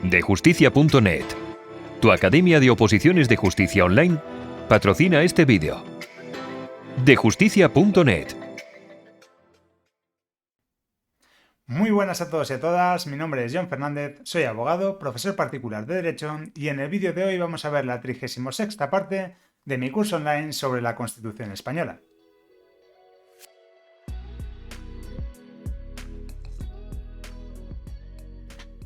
Dejusticia.net, tu academia de oposiciones de justicia online, patrocina este vídeo. Dejusticia.net. Muy buenas a todos y a todas, mi nombre es John Fernández, soy abogado, profesor particular de Derecho y en el vídeo de hoy vamos a ver la 36ª parte de mi curso online sobre la Constitución Española.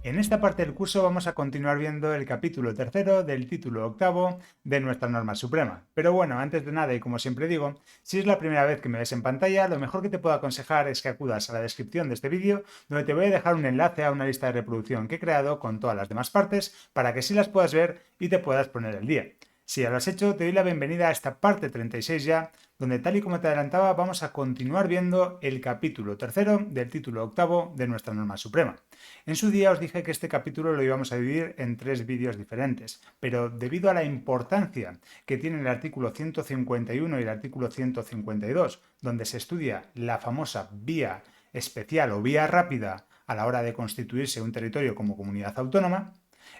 En esta parte del curso vamos a continuar viendo el capítulo 3 del título 8 de nuestra norma suprema. Pero bueno, antes de nada y como siempre digo, si es la primera vez que me ves en pantalla, lo mejor que te puedo aconsejar es que acudas a la descripción de este vídeo, donde te voy a dejar un enlace a una lista de reproducción que he creado con todas las demás partes para que sí las puedas ver y te puedas poner al día. Si ya lo has hecho, te doy la bienvenida a esta parte 36 ya, donde tal y como te adelantaba vamos a continuar viendo el capítulo 3 del título 8 de nuestra norma suprema. En su día os dije que este capítulo lo íbamos a dividir en 3 vídeos diferentes, pero debido a la importancia que tiene el artículo 151 y el artículo 152, donde se estudia la famosa vía especial o vía rápida a la hora de constituirse un territorio como comunidad autónoma,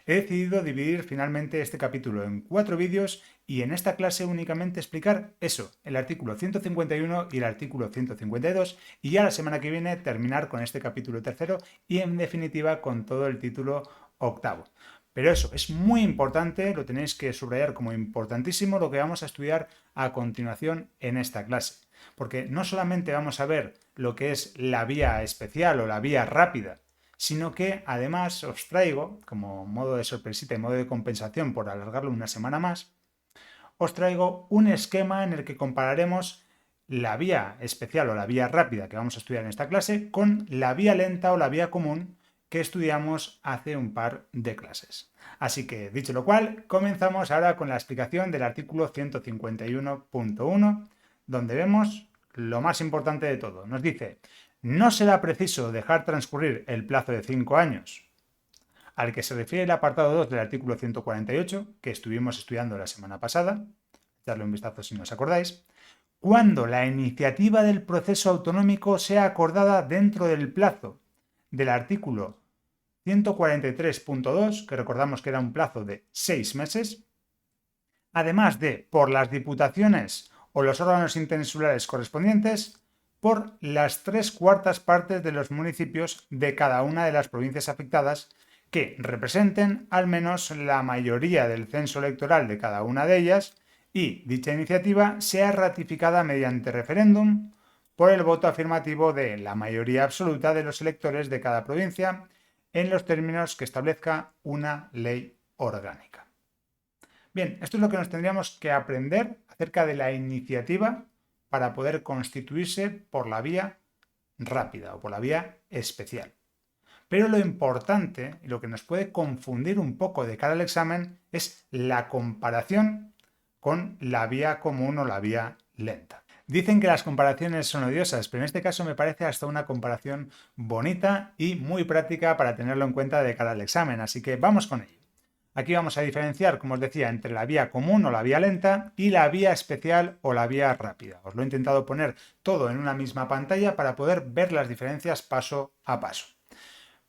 he decidido dividir finalmente este capítulo en 4 vídeos y en esta clase únicamente explicar eso, el artículo 151 y el artículo 152, y ya la semana que viene terminar con este capítulo 3 y en definitiva con todo el título 8. Pero eso, es muy importante, lo tenéis que subrayar como importantísimo lo que vamos a estudiar a continuación en esta clase. Porque no solamente vamos a ver lo que es la vía especial o la vía rápida, sino que además os traigo, como modo de sorpresita y modo de compensación por alargarlo una semana más, os traigo un esquema en el que compararemos la vía especial o la vía rápida que vamos a estudiar en esta clase con la vía lenta o la vía común que estudiamos hace un par de clases. Así que, dicho lo cual, comenzamos ahora con la explicación del artículo 151.1, donde vemos lo más importante de todo. Nos dice: no será preciso dejar transcurrir el plazo de 5 años, al que se refiere el apartado 2 del artículo 148, que estuvimos estudiando la semana pasada, darle un vistazo si no os acordáis, cuando la iniciativa del proceso autonómico sea acordada dentro del plazo del artículo 143.2, que recordamos que era un plazo de 6 meses, además de por las diputaciones o los órganos interinsulares correspondientes, por las 3/4 partes de los municipios de cada una de las provincias afectadas que representen al menos la mayoría del censo electoral de cada una de ellas y dicha iniciativa sea ratificada mediante referéndum por el voto afirmativo de la mayoría absoluta de los electores de cada provincia en los términos que establezca una ley orgánica. Bien, esto es lo que nos tendríamos que aprender acerca de la iniciativa para poder constituirse por la vía rápida o por la vía especial. Pero lo importante y lo que nos puede confundir un poco de cara al examen es la comparación con la vía común o la vía lenta. Dicen que las comparaciones son odiosas, pero en este caso me parece hasta una comparación bonita y muy práctica para tenerlo en cuenta de cara al examen, así que vamos con ello. Aquí vamos a diferenciar, como os decía, entre la vía común o la vía lenta y la vía especial o la vía rápida. Os lo he intentado poner todo en una misma pantalla para poder ver las diferencias paso a paso.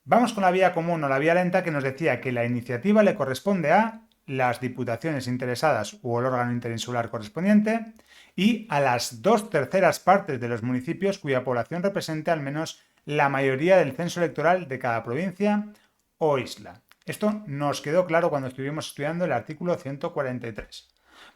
Vamos con la vía común o la vía lenta, que nos decía que la iniciativa le corresponde a las diputaciones interesadas o el órgano interinsular correspondiente y a las 2/3 partes de los municipios cuya población represente al menos la mayoría del censo electoral de cada provincia o isla. Esto nos quedó claro cuando estuvimos estudiando el artículo 143.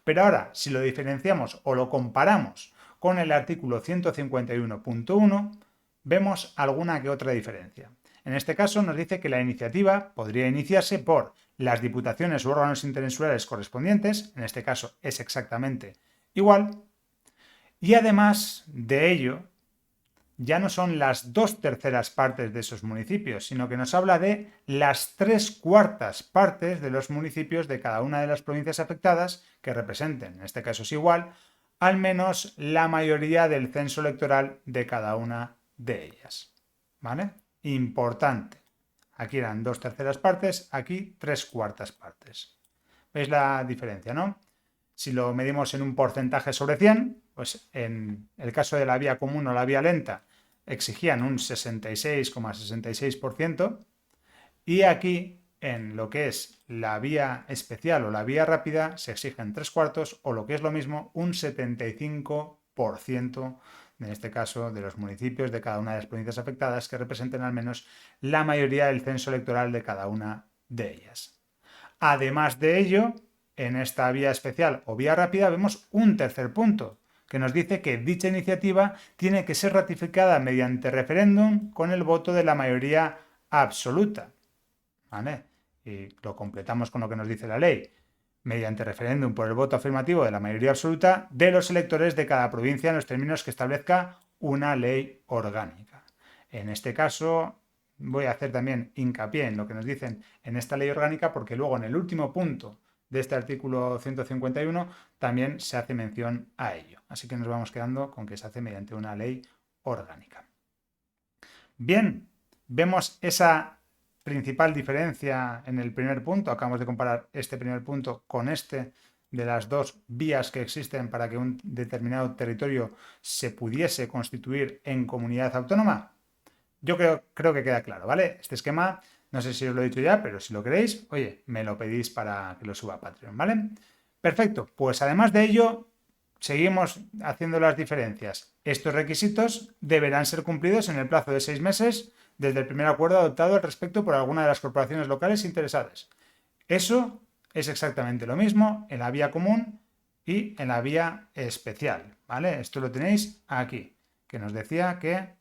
Pero ahora, si lo diferenciamos o lo comparamos con el artículo 151.1, vemos alguna que otra diferencia. En este caso nos dice que la iniciativa podría iniciarse por las diputaciones u órganos interinsulares correspondientes, en este caso es exactamente igual, y además de ello, ya no son las 2/3 partes de esos municipios, sino que nos habla de las 3/4 partes de los municipios de cada una de las provincias afectadas que representen, en este caso es igual, al menos la mayoría del censo electoral de cada una de ellas. ¿Vale? Importante. Aquí eran 2/3 partes, aquí 3/4 partes. ¿Veis la diferencia, no? Si lo medimos en un porcentaje sobre 100, pues en el caso de la vía común o la vía lenta exigían un 66,66% y aquí en lo que es la vía especial o la vía rápida se exigen 3/4 o lo que es lo mismo, un 75%, en este caso, de los municipios de cada una de las provincias afectadas que representen al menos la mayoría del censo electoral de cada una de ellas. Además de ello, en esta vía especial o vía rápida vemos un tercer punto, que nos dice que dicha iniciativa tiene que ser ratificada mediante referéndum con el voto de la mayoría absoluta. ¿Vale? Y lo completamos con lo que nos dice la ley. Mediante referéndum por el voto afirmativo de la mayoría absoluta de los electores de cada provincia en los términos que establezca una ley orgánica. En este caso, voy a hacer también hincapié en lo que nos dicen en esta ley orgánica porque luego en el último punto de este artículo 151 también se hace mención a ello. Así que nos vamos quedando con que se hace mediante una ley orgánica. Bien, vemos esa principal diferencia en el primer punto. Acabamos de comparar este primer punto con este de las dos vías que existen para que un determinado territorio se pudiese constituir en comunidad autónoma. Yo creo que queda claro, ¿vale? Este esquema, no sé si os lo he dicho ya, pero si lo queréis, oye, me lo pedís para que lo suba a Patreon, ¿vale? Perfecto, pues además de ello, seguimos haciendo las diferencias. Estos requisitos deberán ser cumplidos en el plazo de 6 meses desde el primer acuerdo adoptado al respecto por alguna de las corporaciones locales interesadas. Eso es exactamente lo mismo en la vía común y en la vía especial, ¿vale? Esto lo tenéis aquí, que nos decía que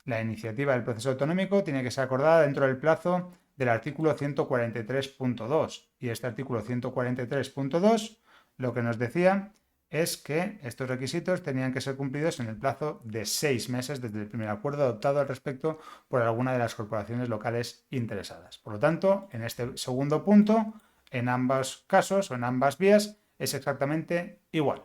la iniciativa del proceso autonómico tiene que ser acordada dentro del plazo del artículo 143.2. Y este artículo 143.2 lo que nos decía es que estos requisitos tenían que ser cumplidos en el plazo de 6 meses desde el primer acuerdo adoptado al respecto por alguna de las corporaciones locales interesadas. Por lo tanto, en este segundo punto, en ambos casos o en ambas vías, es exactamente igual.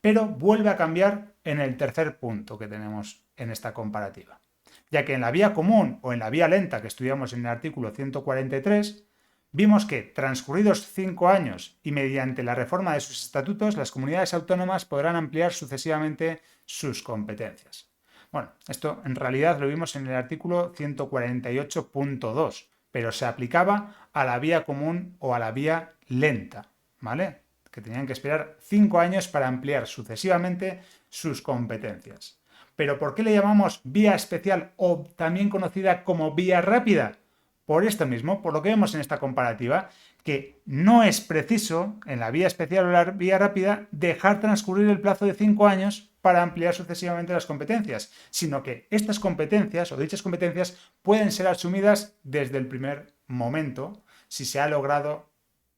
Pero vuelve a cambiar en el tercer punto que tenemos en esta comparativa, ya que en la vía común o en la vía lenta que estudiamos en el artículo 143, vimos que, transcurridos 5 años y mediante la reforma de sus estatutos, las comunidades autónomas podrán ampliar sucesivamente sus competencias. Bueno, esto en realidad lo vimos en el artículo 148.2, pero se aplicaba a la vía común o a la vía lenta, ¿vale? Que tenían que esperar 5 años para ampliar sucesivamente sus competencias. ¿Pero por qué le llamamos vía especial o también conocida como vía rápida? Por esto mismo, por lo que vemos en esta comparativa, que no es preciso, en la vía especial o la vía rápida, dejar transcurrir el plazo de 5 años para ampliar sucesivamente las competencias, sino que estas competencias o dichas competencias pueden ser asumidas desde el primer momento si se ha logrado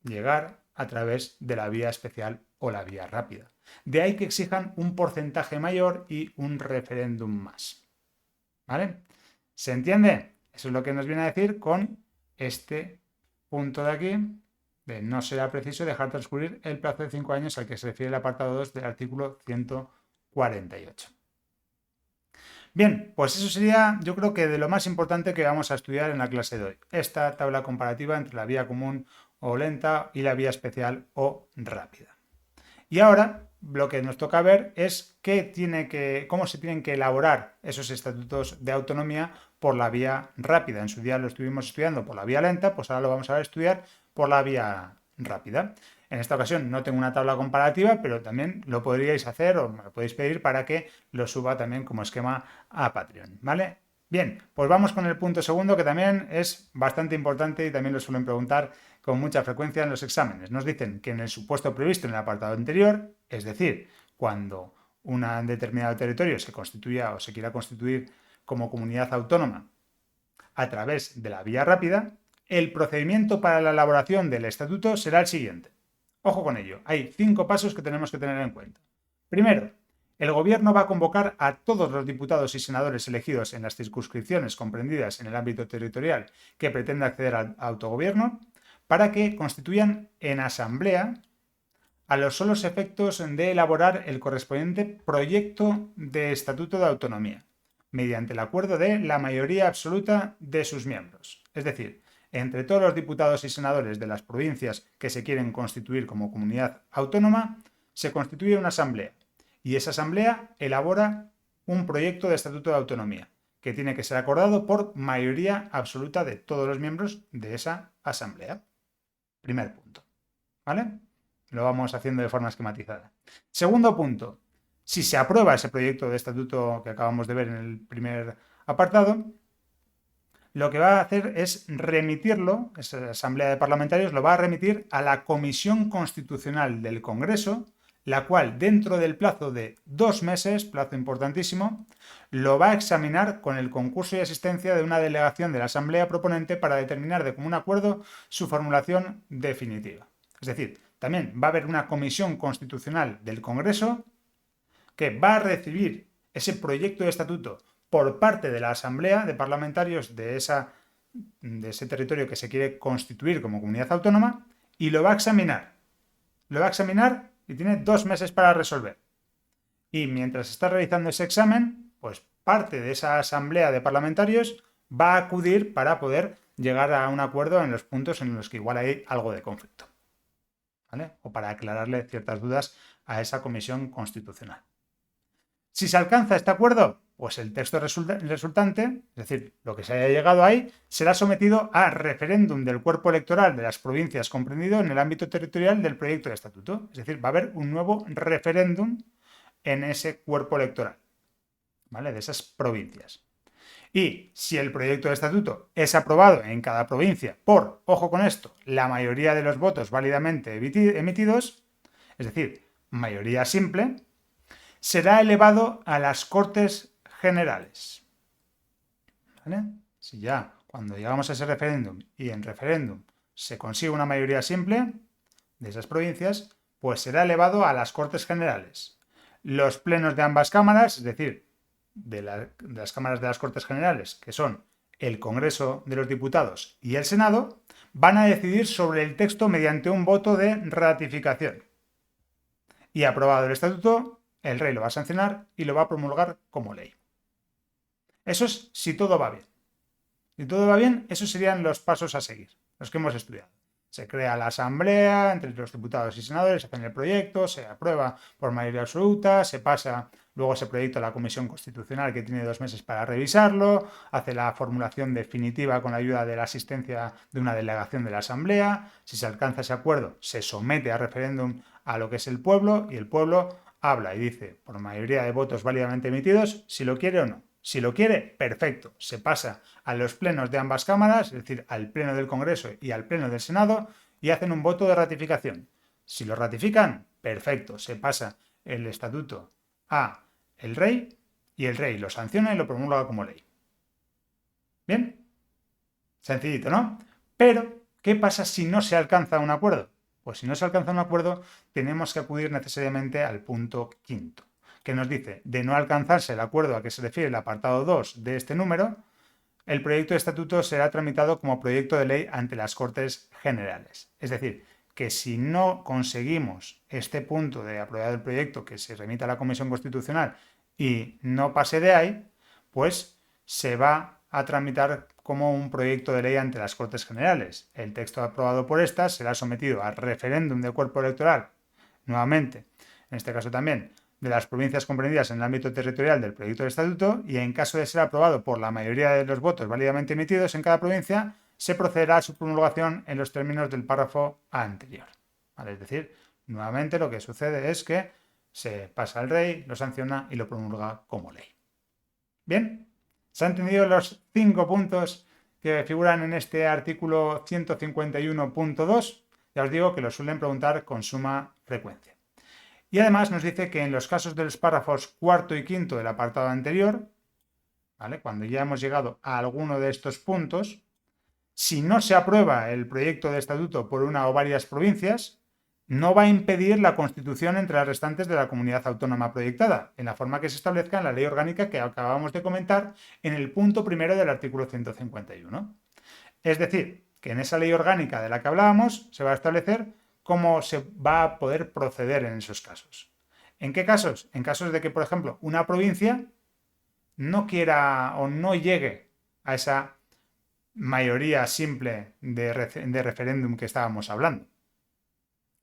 llegar a través de la vía especial o la vía rápida. De ahí que exijan un porcentaje mayor y un referéndum más. ¿Vale? ¿Se entiende? Eso es lo que nos viene a decir con este punto de aquí, de no será preciso dejar transcurrir el plazo de 5 años al que se refiere el apartado 2 del artículo 148. Bien, pues eso sería, yo creo que de lo más importante que vamos a estudiar en la clase de hoy. Esta tabla comparativa entre la vía común o lenta y la vía especial o rápida. Y ahora lo que nos toca ver es cómo se tienen que elaborar esos estatutos de autonomía por la vía rápida. En su día lo estuvimos estudiando por la vía lenta, pues ahora lo vamos a estudiar por la vía rápida. En esta ocasión no tengo una tabla comparativa, pero también lo podríais hacer o me lo podéis pedir para que lo suba también como esquema a Patreon, ¿vale? Bien, pues vamos con el punto segundo, que también es bastante importante y también lo suelen preguntar con mucha frecuencia en los exámenes. Nos dicen que en el supuesto previsto en el apartado anterior, es decir, cuando un determinado territorio se constituya o se quiera constituir como comunidad autónoma a través de la vía rápida, el procedimiento para la elaboración del estatuto será el siguiente. Ojo con ello, hay 5 pasos que tenemos que tener en cuenta. Primero, el Gobierno va a convocar a todos los diputados y senadores elegidos en las circunscripciones comprendidas en el ámbito territorial que pretenda acceder al autogobierno para que constituyan en asamblea a los solos efectos de elaborar el correspondiente proyecto de estatuto de autonomía, mediante el acuerdo de la mayoría absoluta de sus miembros. Es decir, entre todos los diputados y senadores de las provincias que se quieren constituir como comunidad autónoma, se constituye una asamblea y esa asamblea elabora un proyecto de estatuto de autonomía que tiene que ser acordado por mayoría absoluta de todos los miembros de esa asamblea. Primer punto. ¿Vale? Lo vamos haciendo de forma esquematizada. Segundo punto. Si se aprueba ese proyecto de estatuto que acabamos de ver en el primer apartado, lo que va a hacer es remitirlo, esa asamblea de parlamentarios lo va a remitir a la Comisión Constitucional del Congreso, la cual dentro del plazo de 2 meses, plazo importantísimo, lo va a examinar con el concurso y asistencia de una delegación de la asamblea proponente para determinar de común acuerdo su formulación definitiva. Es decir, también va a haber una Comisión Constitucional del Congreso que va a recibir ese proyecto de estatuto por parte de la Asamblea de Parlamentarios de ese territorio que se quiere constituir como comunidad autónoma y lo va a examinar. Lo va a examinar y tiene 2 meses para resolver. Y mientras está realizando ese examen, pues parte de esa Asamblea de Parlamentarios va a acudir para poder llegar a un acuerdo en los puntos en los que igual hay algo de conflicto, ¿vale? O para aclararle ciertas dudas a esa Comisión Constitucional. Si se alcanza este acuerdo, pues el texto resultante, es decir, lo que se haya llegado ahí, será sometido a referéndum del cuerpo electoral de las provincias comprendido en el ámbito territorial del proyecto de estatuto. Es decir, va a haber un nuevo referéndum en ese cuerpo electoral, ¿vale? De esas provincias. Y si el proyecto de estatuto es aprobado en cada provincia por, ojo con esto, la mayoría de los votos válidamente emitidos, es decir, mayoría simple, será elevado a las Cortes Generales. ¿Vale? Si ya cuando llegamos a ese referéndum y en referéndum se consigue una mayoría simple de esas provincias, pues será elevado a las Cortes Generales. Los plenos de ambas cámaras, es decir, de las cámaras de las Cortes Generales, que son el Congreso de los Diputados y el Senado, van a decidir sobre el texto mediante un voto de ratificación. Y aprobado el estatuto, el rey lo va a sancionar y lo va a promulgar como ley. Eso es si todo va bien. Si todo va bien, esos serían los pasos a seguir, los que hemos estudiado. Se crea la asamblea entre los diputados y senadores, se hacen el proyecto, se aprueba por mayoría absoluta, se pasa luego ese proyecto a la Comisión Constitucional que tiene 2 meses para revisarlo, hace la formulación definitiva con la ayuda de la asistencia de una delegación de la asamblea. Si se alcanza ese acuerdo, se somete a referéndum a lo que es el pueblo y el pueblo habla y dice, por mayoría de votos válidamente emitidos, si lo quiere o no. Si lo quiere, perfecto. Se pasa a los plenos de ambas cámaras, es decir, al pleno del Congreso y al pleno del Senado, y hacen un voto de ratificación. Si lo ratifican, perfecto. Se pasa el estatuto a el rey y el rey lo sanciona y lo promulga como ley. ¿Bien? Sencillito, ¿no? Pero, ¿qué pasa si no se alcanza un acuerdo? Pues si no se alcanza un acuerdo, tenemos que acudir necesariamente al punto 5, que nos dice, de no alcanzarse el acuerdo a que se refiere el apartado 2 de este número, el proyecto de estatuto será tramitado como proyecto de ley ante las Cortes Generales. Es decir, que si no conseguimos este punto de aprobar el proyecto que se remita a la Comisión Constitucional y no pase de ahí, pues se va a tramitar como un proyecto de ley ante las Cortes Generales. El texto aprobado por estas será sometido a referéndum del cuerpo electoral, nuevamente, en este caso también, de las provincias comprendidas en el ámbito territorial del proyecto de estatuto, y en caso de ser aprobado por la mayoría de los votos válidamente emitidos en cada provincia, se procederá a su promulgación en los términos del párrafo anterior. ¿Vale? Es decir, nuevamente lo que sucede es que se pasa al rey, lo sanciona y lo promulga como ley. ¿Bien? ¿Se han entendido los 5 puntos que figuran en este artículo 151.2? Ya os digo que lo suelen preguntar con suma frecuencia. Y además nos dice que en los casos de los párrafos 4 y 5 del apartado anterior, ¿vale? Cuando ya hemos llegado a alguno de estos puntos, si no se aprueba el proyecto de estatuto por una o varias provincias, no va a impedir la constitución entre las restantes de la comunidad autónoma proyectada, en la forma que se establezca en la ley orgánica que acabamos de comentar en el punto primero del artículo 151. Es decir, que en esa ley orgánica de la que hablábamos se va a establecer cómo se va a poder proceder en esos casos. ¿En qué casos? En casos de que, por ejemplo, una provincia no quiera o no llegue a esa mayoría simple de referéndum que estábamos hablando.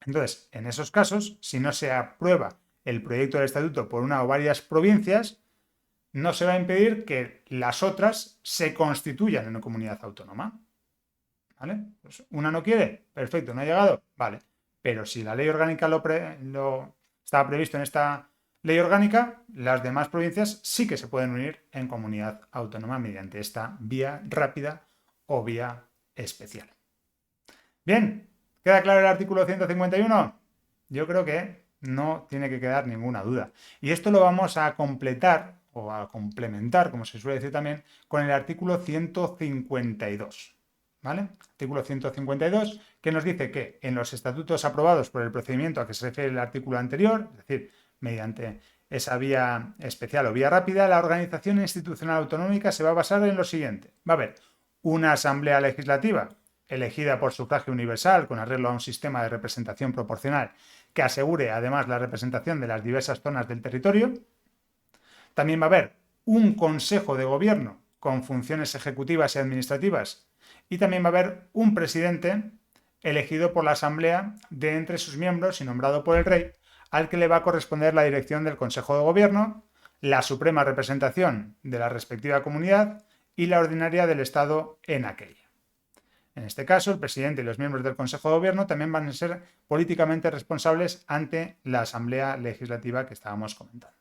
Entonces, en esos casos, si no se aprueba el proyecto de estatuto por una o varias provincias, no se va a impedir que las otras se constituyan en una comunidad autónoma. ¿Vale? Pues una no quiere, perfecto, no ha llegado, vale. Pero si la ley orgánica lo estaba previsto en esta ley orgánica, las demás provincias sí que se pueden unir en comunidad autónoma mediante esta vía rápida o vía especial. Bien, ¿queda claro el artículo 151? Yo creo que no tiene que quedar ninguna duda. Y esto lo vamos a completar o a complementar, como se suele decir también, con el artículo 152. ¿Vale? Artículo 152, que nos dice que en los estatutos aprobados por el procedimiento a que se refiere el artículo anterior, es decir, mediante esa vía especial o vía rápida, la organización institucional autonómica se va a basar en lo siguiente. Va a haber una asamblea legislativa elegida por sufragio universal con arreglo a un sistema de representación proporcional que asegure además la representación de las diversas zonas del territorio. También va a haber un consejo de gobierno con funciones ejecutivas y administrativas y también va a haber un presidente elegido por la asamblea de entre sus miembros y nombrado por el rey, al que le va a corresponder la dirección del consejo de gobierno, la suprema representación de la respectiva comunidad y la ordinaria del estado en aquella. En este caso, el presidente y los miembros del Consejo de Gobierno también van a ser políticamente responsables ante la Asamblea Legislativa que estábamos comentando.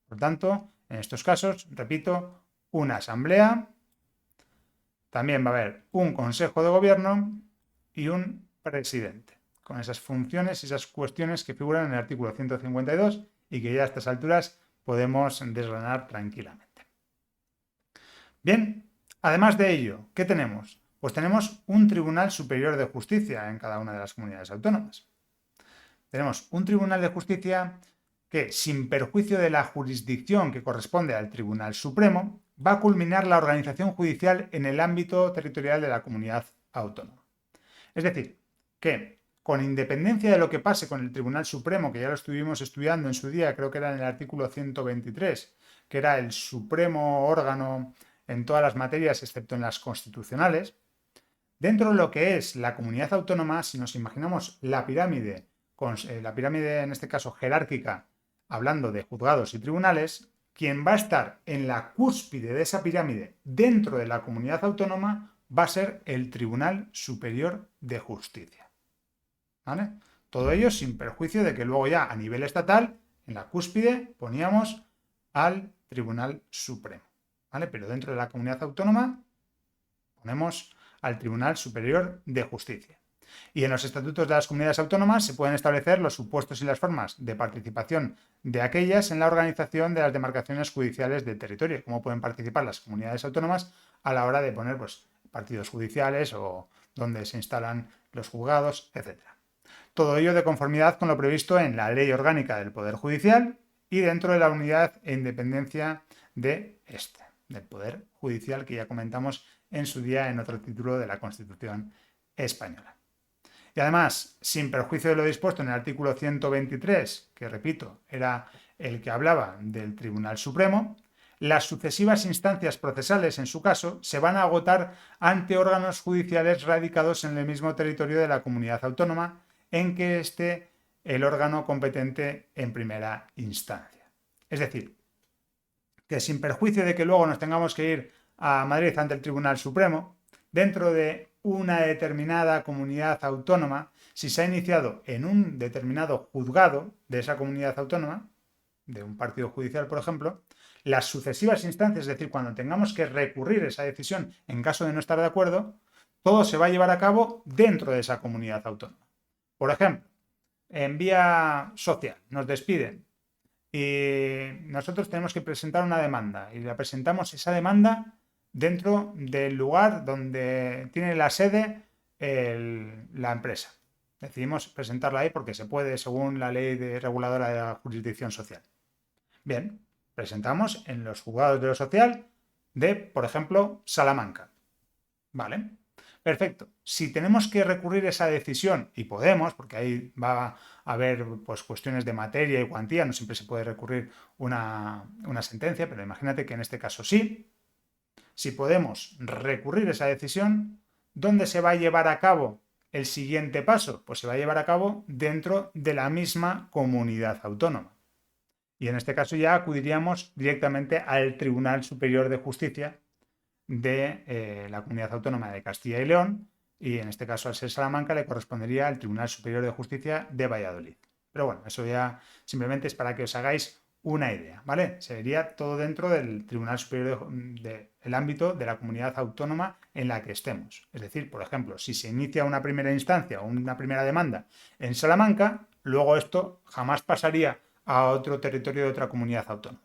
Por tanto, en estos casos, repito, una Asamblea, también va a haber un Consejo de Gobierno y un presidente, con esas funciones y esas cuestiones que figuran en el artículo 152 y que ya a estas alturas podemos desgranar tranquilamente. Bien, además de ello, ¿qué tenemos? Pues tenemos un Tribunal Superior de Justicia en cada una de las comunidades autónomas. Tenemos un Tribunal de Justicia que, sin perjuicio de la jurisdicción que corresponde al Tribunal Supremo, va a culminar la organización judicial en el ámbito territorial de la comunidad autónoma. Es decir, que con independencia de lo que pase con el Tribunal Supremo, que ya lo estuvimos estudiando en su día, creo que era en el artículo 123, que era el supremo órgano en todas las materias excepto en las constitucionales, dentro de lo que es la comunidad autónoma, si nos imaginamos la pirámide en este caso jerárquica, hablando de juzgados y tribunales, quien va a estar en la cúspide de esa pirámide dentro de la comunidad autónoma va a ser el Tribunal Superior de Justicia. ¿Vale? Todo ello sin perjuicio de que luego ya a nivel estatal, en la cúspide, poníamos al Tribunal Supremo. ¿Vale? Pero dentro de la comunidad autónoma ponemos al Tribunal Superior de Justicia. Y en los estatutos de las comunidades autónomas se pueden establecer los supuestos y las formas de participación de aquellas en la organización de las demarcaciones judiciales del territorio, cómo pueden participar las comunidades autónomas a la hora de poner partidos judiciales o donde se instalan los juzgados, etc. Todo ello de conformidad con lo previsto en la Ley Orgánica del Poder Judicial y dentro de la unidad e independencia del Poder Judicial que ya comentamos en su día en otro título de la Constitución española. Y además, sin perjuicio de lo dispuesto en el artículo 123, que repito, era el que hablaba del Tribunal Supremo, las sucesivas instancias procesales, en su caso, se van a agotar ante órganos judiciales radicados en el mismo territorio de la comunidad autónoma en que esté el órgano competente en primera instancia. Es decir, que sin perjuicio de que luego nos tengamos que ir a Madrid ante el Tribunal Supremo, dentro de una determinada comunidad autónoma, si se ha iniciado en un determinado juzgado de esa comunidad autónoma, de un partido judicial, por ejemplo, las sucesivas instancias, es decir, cuando tengamos que recurrir esa decisión en caso de no estar de acuerdo, todo se va a llevar a cabo dentro de esa comunidad autónoma. Por ejemplo, en vía social, nos despiden y nosotros tenemos que presentar una demanda y la presentamos esa demanda dentro del lugar donde tiene la sede la empresa. Decidimos presentarla ahí porque se puede según la ley reguladora de la jurisdicción social. Bien, presentamos en los juzgados de lo social de, por ejemplo, Salamanca. ¿Vale? Perfecto. Si tenemos que recurrir esa decisión, y podemos, porque ahí va a haber cuestiones de materia y cuantía, no siempre se puede recurrir una sentencia, pero imagínate que en este caso sí. Si podemos recurrir esa decisión, ¿dónde se va a llevar a cabo el siguiente paso? Pues se va a llevar a cabo dentro de la misma comunidad autónoma. Y en este caso ya acudiríamos directamente al Tribunal Superior de Justicia de la Comunidad Autónoma de Castilla y León, y en este caso, al ser Salamanca, le correspondería al Tribunal Superior de Justicia de Valladolid. Pero bueno, eso ya simplemente es para que os hagáis una idea, ¿vale? Sería todo dentro del Tribunal Superior del ámbito de la comunidad autónoma en la que estemos. Es decir, por ejemplo, si se inicia una primera instancia o una primera demanda en Salamanca, luego esto jamás pasaría a otro territorio de otra comunidad autónoma.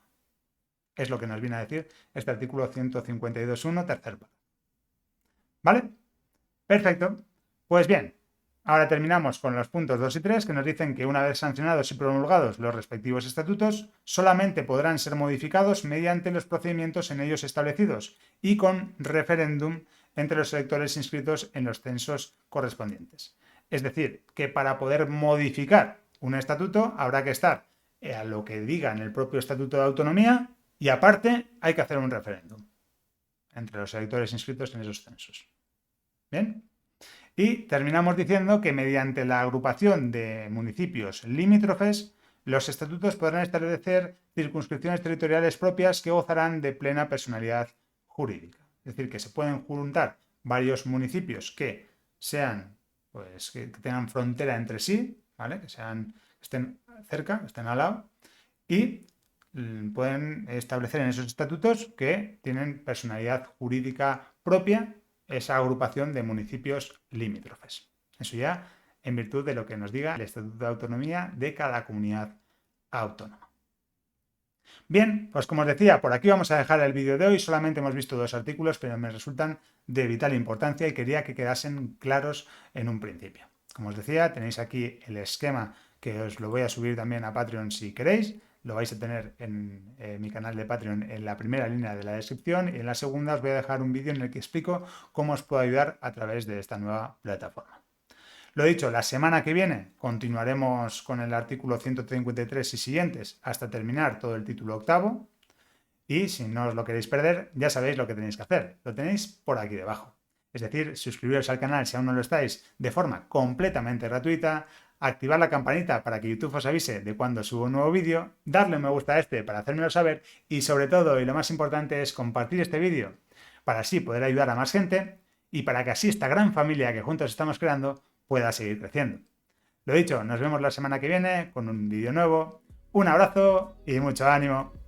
Es lo que nos viene a decir este artículo 152.1, tercer párrafo. ¿Vale? Perfecto. Pues bien, ahora terminamos con los puntos 2 y 3, que nos dicen que una vez sancionados y promulgados los respectivos estatutos, solamente podrán ser modificados mediante los procedimientos en ellos establecidos y con referéndum entre los electores inscritos en los censos correspondientes. Es decir, que para poder modificar un estatuto habrá que estar a lo que diga en el propio estatuto de autonomía y aparte hay que hacer un referéndum entre los electores inscritos en esos censos. ¿Bien? Y terminamos diciendo que mediante la agrupación de municipios limítrofes, los estatutos podrán establecer circunscripciones territoriales propias que gozarán de plena personalidad jurídica. Es decir, que se pueden juntar varios municipios que sean, pues, que tengan frontera entre sí, ¿vale? Que estén cerca, que estén al lado, y pueden establecer en esos estatutos que tienen personalidad jurídica propia esa agrupación de municipios limítrofes. Eso ya en virtud de lo que nos diga el Estatuto de Autonomía de cada comunidad autónoma. Bien, pues como os decía, por aquí vamos a dejar el vídeo de hoy. Solamente hemos visto 2 artículos, pero me resultan de vital importancia y quería que quedasen claros en un principio. Como os decía, tenéis aquí el esquema que os lo voy a subir también a Patreon si queréis. Lo vais a tener en mi canal de Patreon en la primera línea de la descripción, y en la segunda os voy a dejar un vídeo en el que explico cómo os puedo ayudar a través de esta nueva plataforma. Lo dicho, la semana que viene continuaremos con el artículo 153 y siguientes hasta terminar todo el título octavo, y si no os lo queréis perder, ya sabéis lo que tenéis que hacer. Lo tenéis por aquí debajo. Es decir, suscribiros al canal si aún no lo estáis de forma completamente gratuita, activar la campanita para que YouTube os avise de cuando subo un nuevo vídeo, darle un me gusta a este para hacérmelo saber y sobre todo, y lo más importante, es compartir este vídeo para así poder ayudar a más gente y para que así esta gran familia que juntos estamos creando pueda seguir creciendo. Lo dicho, nos vemos la semana que viene con un vídeo nuevo. Un abrazo y mucho ánimo.